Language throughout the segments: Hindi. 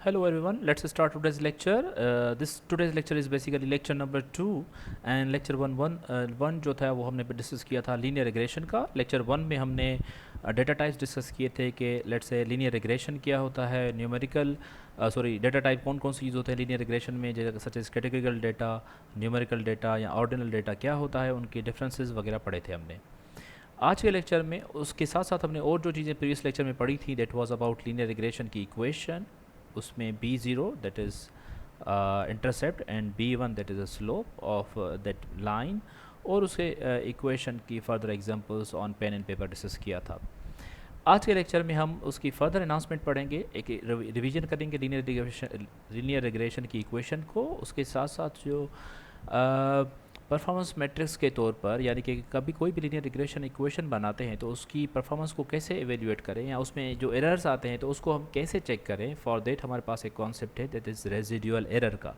Hello everyone, let's start today's lecture. This today's lecture is basically lecture number 2 and lecture 1 जो था वो हमने डिस्कस किया था लीनियर रिग्रेशन का. lecture 1 में हमने डेटा टाइप्स डिस्कस किए थे कि लेट्स से लीनियर रिग्रेशन क्या होता है, न्यूमेरिकल डेटा टाइप कौन कौन सी यूज़ होते हैं लीनियर रिग्रेशन में, जैसे such as categorical data, numerical data या ऑर्डिनल डेटा क्या होता है, उनके डिफरेंसेस वगैरह पढ़े थे हमने. आज के लेक्चर में उसके साथ साथ हमने और जो चीज़ें प्रीवियस लेक्चर में पढ़ी थी that was about linear regression की इक्वेशन. उसमें b0 that is intercept and b1 that is a slope of that line, और उसके इक्वेशन की further examples on pen and paper discuss किया था. आज के लेक्चर में हम उसकी फर्दर अनाउंसमेंट पढ़ेंगे, एक रिवीजन करेंगे लीनियर रिग्रेशन की इक्वेशन को. उसके साथ साथ जो परफॉर्मेंस मैट्रिक्स के तौर पर, यानी कि कभी कोई भी लीनियर रिग्रेशन इक्वेशन बनाते हैं तो उसकी परफॉर्मेंस को कैसे एवेल्यूएट करें या उसमें जो एरर्स आते हैं तो उसको हम कैसे चेक करें. फॉर देट हमारे पास एक कॉन्सेप्ट है दैट इज़ रेजिडुअल एरर का.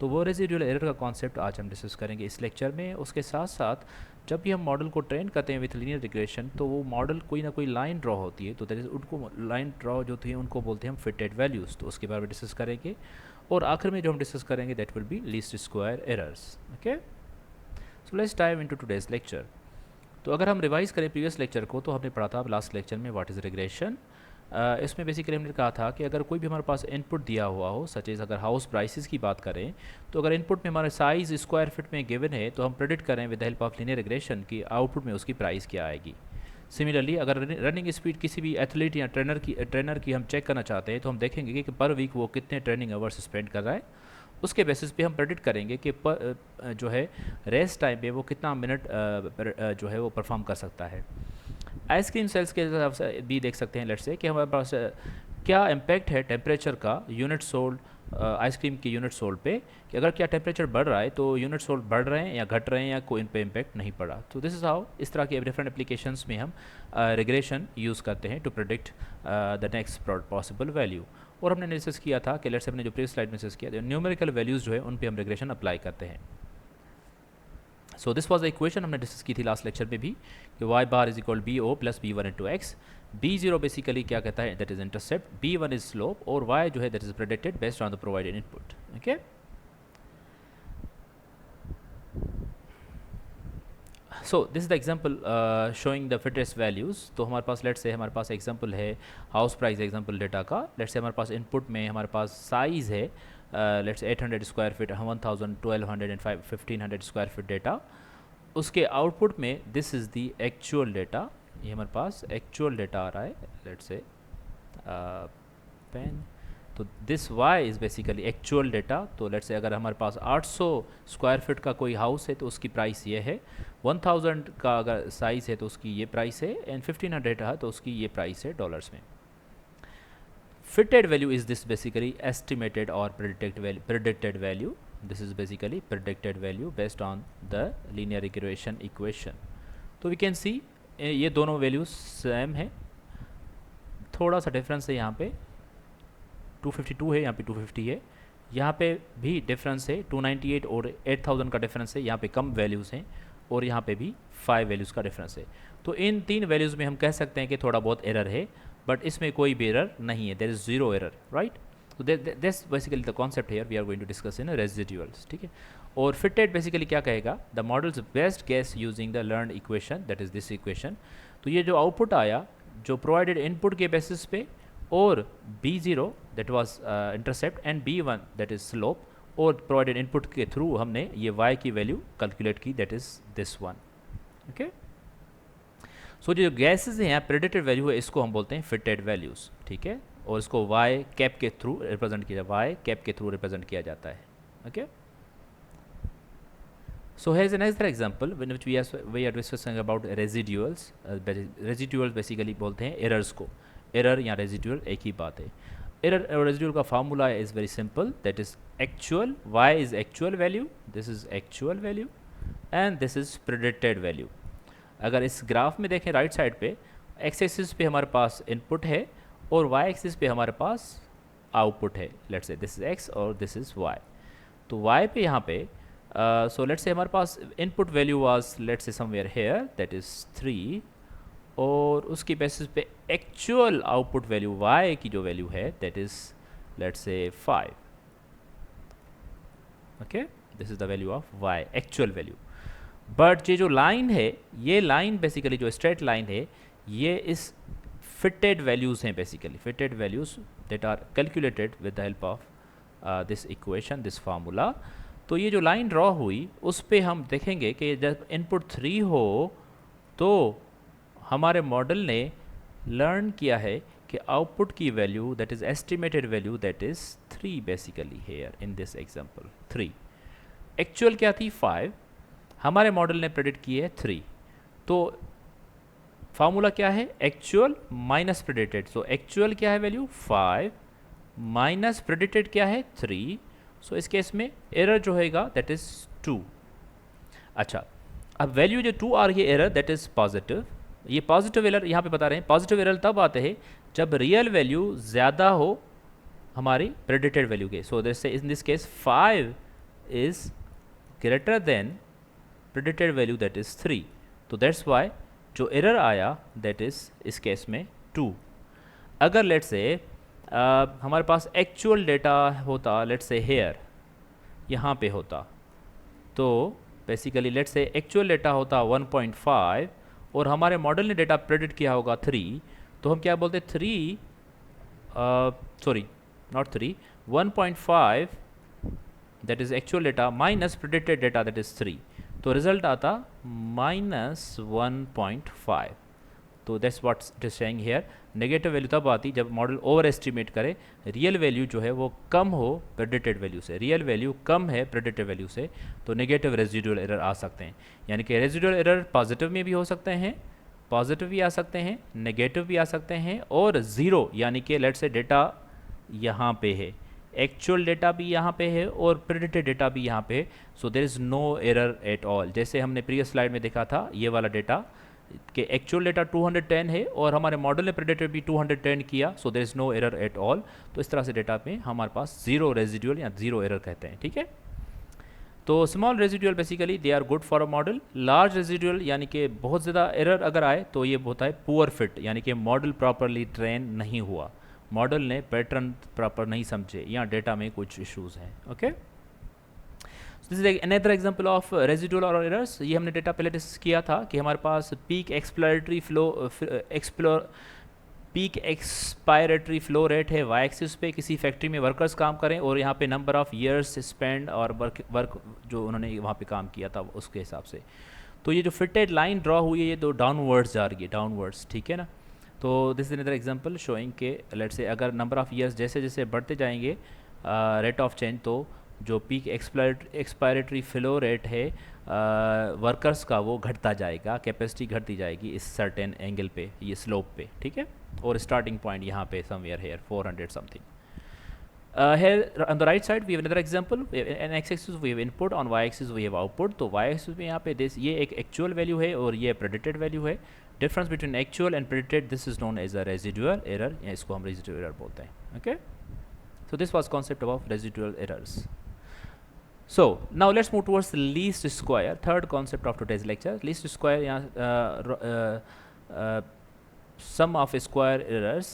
तो वो रेजिडुअल एरर का कॉन्सेप्ट आज हम डिस्कस करेंगे इस लेक्चर में. उसके साथ साथ जब भी हम मॉडल को ट्रेन करते हैं विथ लीनियर रिग्रेशन तो वो मॉडल कोई ना कोई लाइन ड्रॉ होती है, तो दैट इज़ उनको लाइन ड्रॉ जो थी उनको बोलते हैं हम फिटेड वैल्यूज़. तो उसके बारे में डिस्कस करेंगे और आखिर में जो हम डिस्कस करेंगे that will be least square errors. Okay, so let's dive into today's lecture. तो अगर हम रिवाइज करें प्रीवियस लेक्चर को तो हमने पढ़ा था लास्ट लेक्चर में व्हाट इज़ रिग्रेशन. इसमें बेसिकली हमने कहा था कि अगर कोई भी हमारे पास इनपुट दिया हुआ हो, सच एज अगर हाउस प्राइसेस की बात करें, तो अगर इनपुट में हमारे साइज़ स्क्वायर फिट में गिवन है तो हम प्रेडिक्ट करें with the help of linear regression की आउटपुट में उसकी प्राइस क्या आएगी. सिमिलरली अगर रनिंग स्पीड किसी भी एथलीट या ट्रेनर की हम चेक करना चाहते हैं तो हम देखेंगे कि पर वीक वो कितने ट्रेनिंग आवर्स स्पेंड कर रहा है. उसके बेसिस पे हम प्रेडिक्ट करेंगे कि जो है रेस्ट टाइम पे वो कितना मिनट जो है वो परफॉर्म कर सकता है. आइसक्रीम सेल्स के हिसाब से भी देख सकते हैं लेट्स से कि हमारे पास क्या इम्पैक्ट है टेम्परेचर का यूनिट सोल्ड आइसक्रीम की यूनिट सोल्ड पे, कि अगर क्या टेम्परेचर बढ़ रहा है तो यूनिट सोल्ड बढ़ रहे हैं या घट रहे हैं या कोई इन पे इम्पैक्ट नहीं पड़ा. तो दिस इज़ हाउ इस तरह के डिफरेंट एप्लीकेशंस में हम रिग्रेशन यूज़ करते हैं to predict the next possible value. और हमने डिस्कस किया था कि लेट्स से हमने जो प्रीवियस स्लाइड में डिस्कस किया न्यूमेरिकल वैल्यूज़ जो है उन पे हम रिग्रेशन अप्लाई करते हैं. So this was the equation हमने डिस्कस की थी लास्ट लेक्चर में भी कि y bar is equal B O plus B one into X. b0 basically क्या कहता है that is intercept, b1 is slope और y जो है that is predicted based on the provided input. Okay, so this is the example showing the fittest values. तो हमारे पास लेट्स से हमारे पास एग्जांपल है हाउस प्राइस एग्जांपल डेटा का. लेट्स से हमारे पास इनपुट में हमारे पास साइज़ है let's 800 square feet, 1000, 1200 and 1500 square feet data. उसके आउटपुट में this is the actual data, ये हमारे पास एक्चुअल डेटा आ रहा है लेट्स से पेन. तो this y is basically actual data. तो लेट्स से अगर हमारे पास 800 स्क्वायर फीट का कोई हाउस है तो उसकी प्राइस ये है, 1000 का अगर साइज़ है तो उसकी ये प्राइस है, एंड 1500 है तो उसकी ये प्राइस है डॉलर्स में. Fitted value is this basically estimated और predicted value. This is basically predicted value based on the linear regression equation. तो we can see ये दोनों वैल्यूज सेम है, थोड़ा सा डिफरेंस है. यहाँ पे 252 है, यहाँ पे 250 है. यहाँ पे भी डिफरेंस है 298 और 8000 का डिफरेंस है. यहाँ पे कम वैल्यूज़ हैं और यहाँ पे भी 5 वैल्यूज़ का डिफरेंस है. तो इन 3 वैल्यूज़ में हम कह सकते हैं कि थोड़ा बहुत एरर है, बट इसमें कोई भी एरर नहीं है. There is zero error, right. तो this basically the concept here we are going to discuss in residuals. ठीक है, और फिटेड बेसिकली क्या कहेगा the model's best guess using the learn equation that is this equation. तो ये जो आउटपुट आया जो प्रोवाइडेड इनपुट के बेसिस पे, और b0 that was intercept and b1 that is slope, और प्रोवाइडेड इनपुट के थ्रू हमने ये y की वैल्यू कैलकुलेट की that is this one. Okay, so जो गैसेज हैं यहाँ प्रेडिक्टेड वैल्यू है इसको हम बोलते हैं फिटेड वैल्यूज़. ठीक है, और इसको y कैप के थ्रू रिप्रेजेंट किया y कैप के थ्रू रिप्रेजेंट किया जाता है. Okay, so here is another example when which we are discussing about residuals. Residual basically बोलते हैं एरर्स को. एरर या रेजिडुअल एक ही बात है. एरर और रेजिडुअल का formula is very simple, that is actual, y is actual value, this is actual value and this is predicted value. अगर इस ग्राफ में देखें राइट साइड पे एक्स एक्सिस पे हमारे पास इनपुट है और y एक्सिस पे हमारे पास आउटपुट है. Let's say this is x और दिस इज y. तो y पे यहाँ पे सो लेट्स से हमारे पास input value was let's say somewhere here that is 3, और उसकी बेसिस पे एक्चुअल आउटपुट वैल्यू y की जो वैल्यू है that is let's say 5. Okay, this is the value of y, actual value. But ये जो लाइन है, ये लाइन बेसिकली जो स्ट्रेट लाइन है, ये इस फिटेड वैल्यूज़ हैं, basically fitted values that are calculated with the help of this equation, this formula. तो ये जो लाइन ड्रॉ हुई उस पे हम देखेंगे कि जब इनपुट 3 हो तो हमारे मॉडल ने लर्न किया है कि आउटपुट की value that is estimated value that is 3 basically here in this example 3. Actual क्या थी 5, हमारे मॉडल ने प्रेडिक्ट की है 3. तो फार्मूला क्या है, actual minus predicted. So actual क्या है वैल्यू 5 माइनस प्रेडिक्टेड क्या है 3. सो इस केस में एरर जो होगा दैट इज़ 2. अच्छा, अब वैल्यू जो 2 आ रही है एरर दैट इज़ पॉजिटिव. ये पॉजिटिव एरर यहाँ पे बता रहे हैं. पॉजिटिव एरर तब आते हैं जब रियल वैल्यू ज़्यादा हो हमारी प्रेडिक्टेड वैल्यू के. सो जैसे इन this case 5 is greater than predicted value that is 3. तो दैट्स वाई जो एरर आया दैट इज़ इस केस में 2. अगर लेट्स से हमारे पास एक्चुअल डेटा होता, लेट्स से हेयर यहाँ पे होता, तो basically let's say actual data होता 1.5 और हमारे मॉडल ने डेटा प्रेडिक्ट किया होगा 3, तो हम क्या बोलते 3 sorry not 3 1.5 that is actual data minus predicted data that is 3. तो रिजल्ट आता -1.5. तो that's what it is saying here. Negative value तब आती जब मॉडल ओवर एस्टिमेट करे, रियल वैल्यू जो है वो कम हो प्रेडिक्टेड वैल्यू से. रियल वैल्यू कम है प्रेडिक्टेड वैल्यू से, तो नेगेटिव रेजिडुअल एरर आ सकते हैं. यानी कि रेजिडुअल एरर पॉजिटिव में भी हो सकते हैं, पॉजिटिव भी आ सकते हैं, नेगेटिव भी आ सकते हैं, और ज़ीरो यानी कि लेट्स से डेटा यहाँ पे है, एक्चुअल डेटा भी यहाँ पे है और प्रेडिक्टेड डेटा भी यहाँ पे है. So there is no error at all. जैसे हमने प्रीवियस स्लाइड में देखा था ये वाला डेटा कि एक्चुअल डेटा 210 है और हमारे मॉडल ने प्रेडिक्टेड भी 210 किया. So there is no error at all. तो इस तरह से डेटा में हमारे पास ज़ीरो रेजिडुअल या ज़ीरो एरर कहते हैं. ठीक है. तो small residual basically they are good for a model. Large residual यानी कि बहुत ज़्यादा एरर अगर आए तो ये होता है पुअर फिट, यानी कि मॉडल प्रॉपरली ट्रेन नहीं हुआ, मॉडल ने पैटर्न प्रॉपर नहीं समझे या डेटा में कुछ इश्यूज़ हैं. Okay, this is another example of residual और एरर्स. ये हमने डेटा पहले डिस्कस किया था कि हमारे पास पीक एक्सप्लोरेटरी फ्लो रेट है वाई एक्सिस पे. किसी फैक्ट्री में वर्कर्स काम करें और यहाँ पे नंबर ऑफ ईयर्स स्पेंड और वर्क जो उन्होंने वहाँ पे काम किया था उसके हिसाब से. तो ये जो फिटेड लाइन ड्रॉ हुई है ये तो डाउनवर्ड्स जा रही है, डाउनवर्ड्स. ठीक है ना. तो this is another example showing के लेट्स से अगर नंबर ऑफ़ ईयर्स जैसे जैसे बढ़ते जाएंगे रेट ऑफ चेंज, तो जो पीक एक्सपायरेटरी फ्लो रेट है वर्कर्स का वो घटता जाएगा, कैपेसिटी घटती जाएगी इस सर्टेन एंगल पे, ये स्लोप पे. ठीक है. और स्टार्टिंग पॉइंट यहाँ पे somewhere here 400 something. Here on the right side we have another example. In x-axis we have input, on y-axis we have output. तो y-axis में यहाँ पे ये एक actual value है और ये predicted value है. Difference between actual and predicted, this is known as a residual error. या इसको हम residual error बोलते हैं. Okay. So this was concept of residual errors. So now let's move towards the least square. Third concept of today's lecture. Least square यहाँ sum of square errors.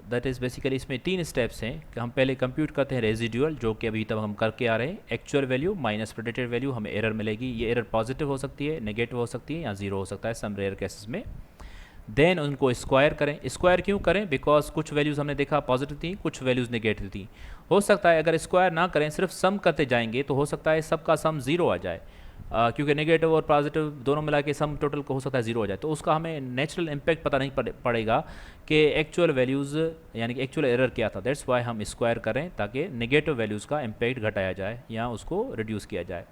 That is basically इसमें 3 स्टेप्स हैं कि हम पहले कंप्यूट करते हैं रेजिडुअल, जो कि अभी तक हम करके आ रहे हैं. Actual value minus predicted value, हमें एरर मिलेगी. ये एरर पॉजिटिव हो सकती है, नेगेटिव हो सकती है या ज़ीरो हो सकता है सम रेयर केसेस में. देन उनको स्क्वायर करें. स्क्वायर क्यों करें? बिकॉज कुछ वैल्यूज़ हमने देखा पॉजिटिव थी, कुछ वैल्यूज़ नेगेटिव थी. हो सकता है अगर स्क्वायर ना करें सिर्फ सम करते जाएंगे तो हो सकता है सबका सम ज़ीरो आ जाए, क्योंकि नेगेटिव और पॉजिटिव दोनों मिला के सम टोटल को हो सकता है ज़ीरो हो जाए. तो उसका हमें नेचुरल इम्पैक्ट पता नहीं पड़ेगा कि एक्चुअल वैल्यूज़ यानी कि एक्चुअल एरर क्या था. दैट्स वाई हम स्क्वायर करें ताकि नेगेटिव वैल्यूज़ का इम्पैक्ट घटाया जाए या उसको रिड्यूस किया जाए.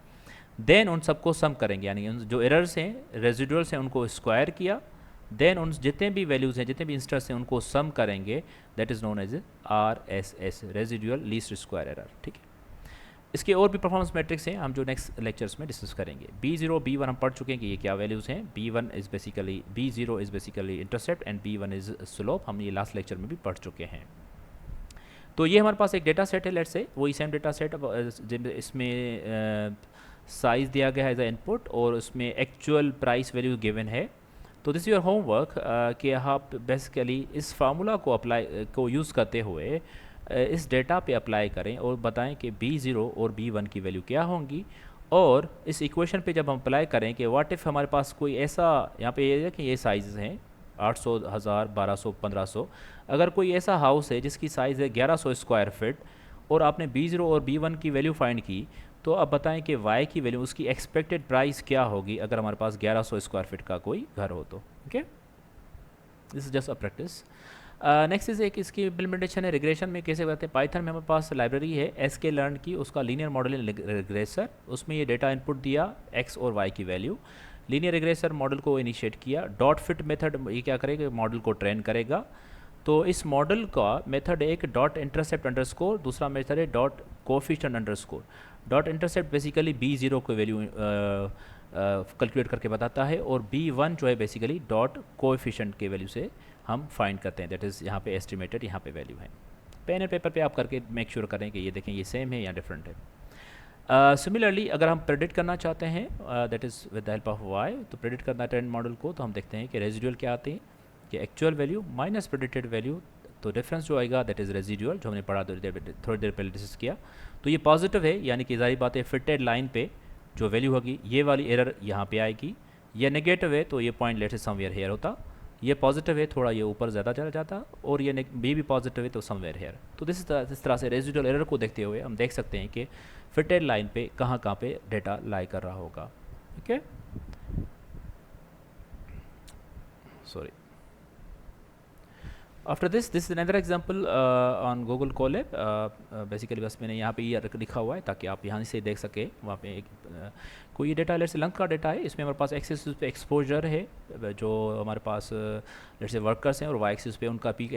देन उन सबको सम करेंगे, यानी जो एरर्स हैं रेजिडुअल्स हैं उनको स्क्वायर किया. देन उन जितने भी वैल्यूज़ हैं, जितने भी इंस्टेंस हैं उनको सम करेंगे. That is known as RSS, residual least square error. ठीक है. इसके और भी परफॉर्मेंस मैट्रिक्स हैं, हम जो नेक्स्ट लेक्चर्स में डिस्कस करेंगे. B0 B1 हम पढ़ चुके हैं कि ये क्या वैल्यूज़ हैं. B0 is basically intercept and B1 is slope. हम ये लास्ट लेक्चर में भी पढ़ चुके हैं. तो ये हमारे पास एक डेटा सेट है, लेट्स से वही सेम डेटा सेट. इसमें साइज़ दिया गया है एज अ इनपुट और उसमें एक्चुअल प्राइस वैल्यू गिवन है. तो दिस योर होमवर्क कि आप बेसिकली इस फार्मूला को यूज़ करते हुए इस डेटा पे अप्लाई करें और बताएं कि B0 और B1 की वैल्यू क्या होंगी। और इस इक्वेशन पे जब हम अप्लाई करें कि व्हाट इफ़ हमारे पास कोई ऐसा, यहाँ पे ये है कि ये साइज़ हैं 800, 1000, 1200, 1500, अगर कोई ऐसा हाउस है जिसकी साइज़ है 1100 स्क्वायर फिट और आपने B0 और B1 की वैल्यू फाइंड की, तो अब बताएं कि Y की वैल्यू, उसकी एक्सपेक्टेड प्राइस क्या होगी अगर हमारे पास 1100 स्क्वायर फिट का कोई घर हो तो। Okay, this is just a practice. Next is एक इसकी इम्प्लीमेंटेशन है रिग्रेशन में। कैसे करते हैं, पाइथन में हमारे पास लाइब्रेरी है SK लर्न की, उसका लीनियर मॉडल रिग्रेसर, उसमें ये डेटा इनपुट दिया x और y की वैल्यू, लीनियर रिग्रेसर मॉडल को इनिशिएट किया। डॉट फिट मेथड ये क्या करेगा, मॉडल को ट्रेन करेगा। तो इस मॉडल का मेथड एक डॉट इंटरसेप्ट अंडरस्कोर, दूसरा मेथड है dot coefficient underscore. Dot intercept basically B0 को वैल्यू कैलकुलेट करके बताता है, और B1 जो है बेसिकली डॉट कोएफिशिएंट के वैल्यू से हम फाइंड करते हैं, दैट इज़ यहाँ पे एस्टिमेटेड, यहाँ पे वैल्यू है। पेन एंड पेपर पे आप करके मेक श्योर करें कि ये देखें ये सेम है या डिफरेंट है। सिमिलरली अगर हम प्रेडिक्ट करना चाहते हैं that is with the help of y, तो प्रेडिक्ट करना है ट्रेंड मॉडल को, तो हम देखते हैं कि रेजिडुअल क्या आते हैं कि actual value minus predicted value, तो डिफरेंस जो आएगा दैट इज़ रेजिडुअल, जो हमने पढ़ा थोड़ी देर पहले डिस्कस किया। तो ये पॉजिटिव है, यानी कि जारी बात है फिटेड लाइन पे जो वैल्यू होगी ये वाली एरर यहाँ पे आएगी। ये नेगेटिव है तो ये पॉइंट लेट से समवेयर हेयर होता, ये पॉजिटिव है थोड़ा ये ऊपर ज़्यादा चला जाता, और ये भी पॉजिटिव है तो समवेयर हेयर। तो इस तरह से रेजिडुअल एरर को देखते हुए हम देख सकते हैं कि फिटेड लाइन पे कहाँ पे डेटा लाई कर रहा होगा। Okay, sorry. After this is another example on Google Colab. Basically बस मैंने यहाँ पे ये लिखा हुआ है ताकि आप यहाँ से देख सके। वहाँ पे एक कोई डेटा लेट से लंग का डेटा है, इसमें हमारे पास एक्सिस पे एक्सपोजर है जो हमारे पास लेट से वर्कर्स हैं, और वाई एक्सिस पे उनका पीक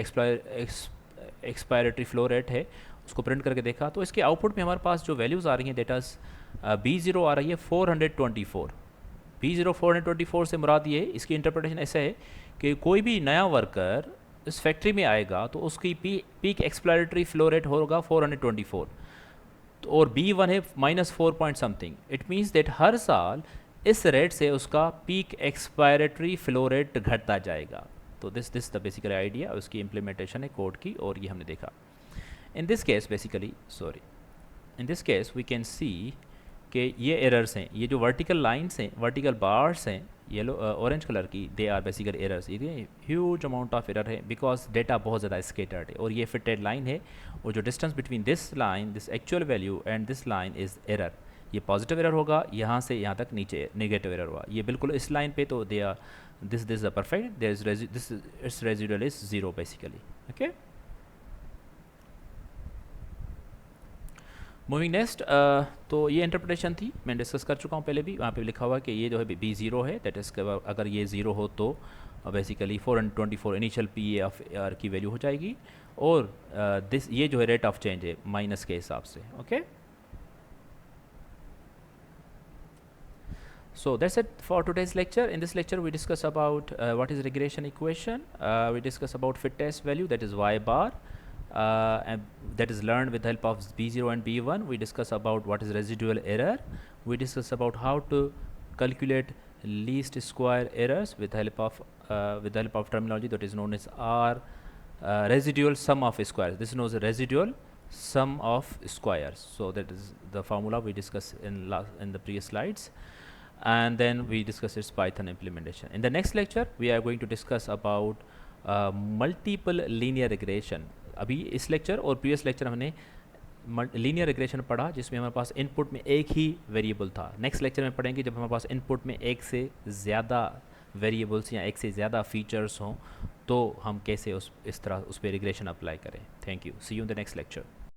एक्सपायरेटरी फ्लो रेट है, उसको प्रिंट करके देखा। तो इसके आउटपुट में हमारे पास जो वैल्यूज़ आ रही हैं डेटास B0 आ रही है 424। B0 424 से मुराद ये, इसकी इंटरप्रिटेशन ऐसा है कि कोई भी नया वर्कर इस फैक्ट्री में आएगा तो उसकी पीक एक्सप्लोरेटरी फ्लो रेट होगा 424, तो और B1 है -4 point something. It means that हर साल इस रेट से उसका पीक एक्सपायरेटरी फ्लो रेट घटता जाएगा। तो दिस द बेसिकली आइडिया, उसकी इम्प्लीमेंटेशन है कोड की, और ये हमने देखा। In this case basically in this case we can see कि ये एरर्स हैं, ये जो वर्टिकल लाइंस हैं, वर्टिकल बार्स हैं येलो ऑरेंज कलर की, दे आर बेसिकली एरर्स। ये ह्यूज अमाउंट ऑफ एरर है बिकॉज डेटा बहुत ज़्यादा स्केटर्ड है, और ये फिटेड लाइन है, और जो distance between this line, this actual value and this line is error. ये पॉजिटिव एरर होगा, यहाँ से यहाँ तक नीचे नेगेटिव एरर हुआ, ये बिल्कुल इस लाइन पे, तो they are this a perfect, there is this its residual is 0 basically. Okay, moving next. तो ये इंटरप्रिटेशन थी, मैं डिस्कस कर चुका हूँ पहले भी। वहाँ पे लिखा हुआ कि ये जो है B0 है, दैट इज़ अगर ये 0 हो तो बेसिकली 424 इनिशियल PAR की वैल्यू हो जाएगी, और दिस ये जो है रेट ऑफ चेंज है माइनस के हिसाब से। Okay, so that's it for today's lecture. In this lecture we discuss about what is regression equation, we discuss about fit test value, that is y bar, and that is learned with the help of B0 and B1. We discuss about what is residual error, we discuss about how to calculate least square errors with the help of terminology that is known as R, residual sum of squares. This is known as residual sum of squares, so that is the formula we discussed in the previous slides, and then we discuss its Python implementation. In the next lecture we are going to discuss about multiple linear regression. अभी इस लेक्चर और प्रीवियस लेक्चर हमने लीनियर रिग्रेशन पढ़ा जिसमें हमारे पास इनपुट में एक ही वेरिएबल था। नेक्स्ट लेक्चर में पढ़ेंगे जब हमारे पास इनपुट में एक से ज़्यादा वेरिएबल्स या एक से ज़्यादा फीचर्स हों, तो हम कैसे इस तरह उस पर रिग्रेशन अप्लाई करें। Thank you, see you in the next lecture.